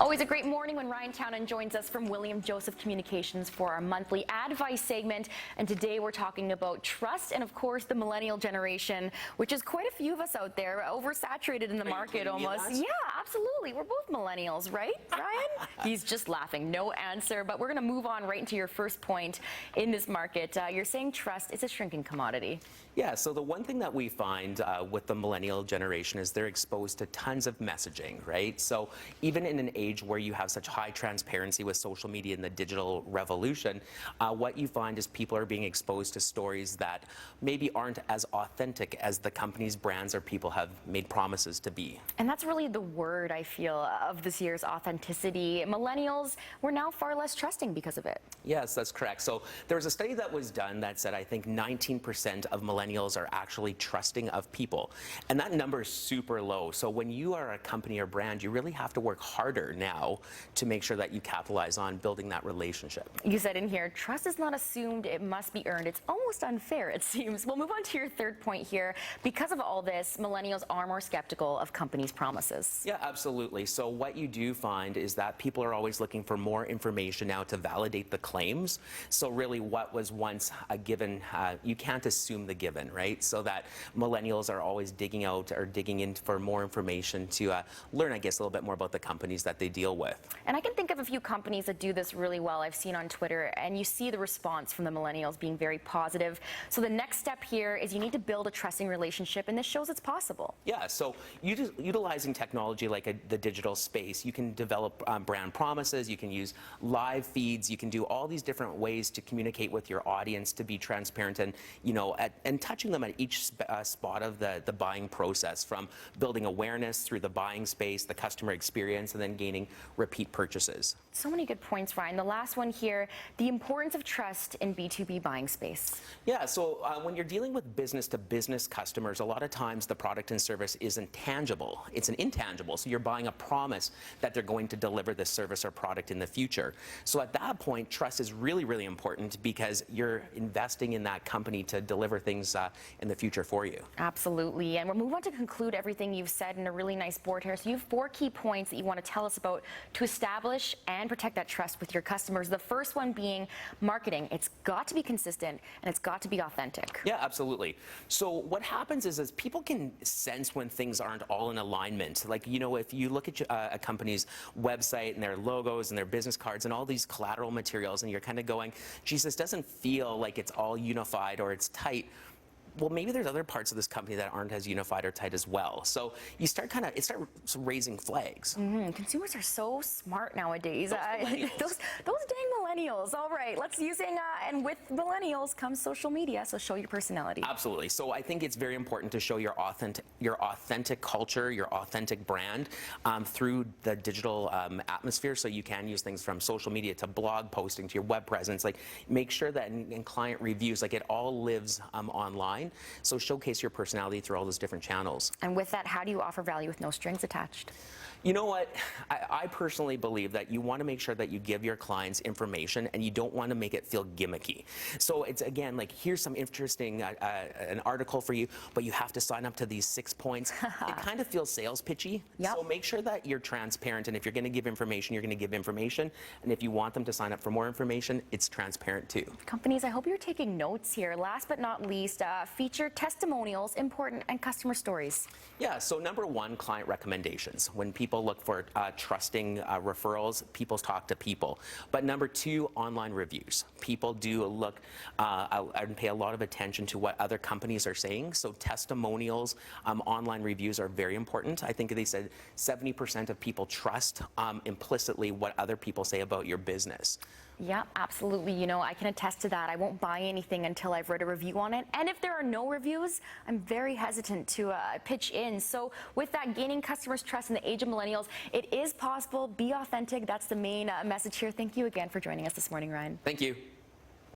Always a great morning when Ryan Townend joins us from William Joseph Communications for our monthly ADvice segment. And today we're talking about trust and, of course, the millennial generation, which is quite a few of us out there, oversaturated in the market almost. Yeah, absolutely. We're both millennials, right, Ryan? He's just laughing. No answer. But we're going to move on right into your first point in this market. You're saying trust is a shrinking commodity. Yeah, so the one thing that we find with the millennial generation is they're exposed to tons of messaging, right? So even in an age where you have such high transparency with social media and the digital revolution, what you find is people are being exposed to stories that maybe aren't as authentic as the company's brands or people have made promises to be. And that's really the word, I feel, of this year's authenticity. Millennials, we're now far less trusting because of it. Yes, that's correct. So there was a study that was done that said I think 19% of millennials are actually trusting of people. And that number is super low. So when you are a company or brand, you really have to work harder now to make sure that you capitalize on building that relationship. You said in here, trust is not assumed, it must be earned. It's almost unfair, it seems. We'll move on to your third point here. Because of all this, millennials are more skeptical of companies' promises. Yeah, absolutely. So what you do find is that people are always looking for more information now to validate the claims. So really what was once a given, you can't assume the given, right? So that millennials are always digging out or digging in for more information to learn, I guess, a little bit more about the companies that they deal with. And I can think of a few companies that do this really well. I've seen on Twitter, and you see the response from the millennials being very positive. So the next step here is you need to build a trusting relationship, and this shows it's possible. Yeah, so utilizing technology like the digital space, you can develop brand promises, you can use live feeds, you can do all these different ways to communicate with your audience, to be transparent and, you know, and touching them at each spot of the buying process, from building awareness through the buying space, the customer experience, and then gaining repeat purchases. So many good points, Ryan. The last one here, the importance of trust in B2B buying space. Yeah, so when you're dealing with business-to-business customers, a lot of times the product and service isn't tangible. It's an intangible. So you're buying a promise that they're going to deliver this service or product in the future. So at that point, trust is really, really important because you're investing in that company to deliver things in the future for you. Absolutely. And we'll move on to conclude everything you've said in a really nice board here. So you have 4 key points that you want to tell us about to establish and protect that trust with your customers. The first one being marketing. It's got to be consistent and it's got to be authentic. Yeah, absolutely. So what happens is people can sense when things aren't all in alignment. Like, you know, if you look at a company's website and their logos and their business cards and all these collateral materials, and you're kind of going, geez, this doesn't feel like it's all unified or it's tight. Well, maybe there's other parts of this company that aren't as unified or tight as well. So you start raising flags. Consumers are so smart nowadays. Those dang millennials. All right, let's and with millennials comes social media. So show your personality. Absolutely. So I think it's very important to show your authentic culture, your authentic brand through the digital atmosphere. So you can use things from social media to blog posting to your web presence. Like, make sure that in client reviews, like, it all lives online. So showcase your personality through all those different channels. And with that, how do you offer value with no strings attached? You know what? I personally believe that you want to make sure that you give your clients information and you don't want to make it feel gimmicky. So it's, again, like, here's some interesting an article for you, but you have to sign up to these 6 points. It kind of feels sales pitchy. Yep. So make sure that you're transparent, and if you're going to give information, you're going to give information. And if you want them to sign up for more information, it's transparent too. Companies, I hope you're taking notes here. Last but not least, feature testimonials, important, and customer stories. Yeah, so number 1, client recommendations. When people look for trusting referrals, people talk to people. But number 2, online reviews. People do look and pay a lot of attention to what other companies are saying. So testimonials, online reviews are very important. I think they said 70% of people trust implicitly what other people say about your business. Yeah, absolutely. You know, I can attest to that. I won't buy anything until I've read a review on it. And if there are no reviews, I'm very hesitant to pitch in. So with that, gaining customers' trust in the age of millennials, it is possible. Be authentic. That's the main message here. Thank you again for joining us this morning, Ryan. Thank you.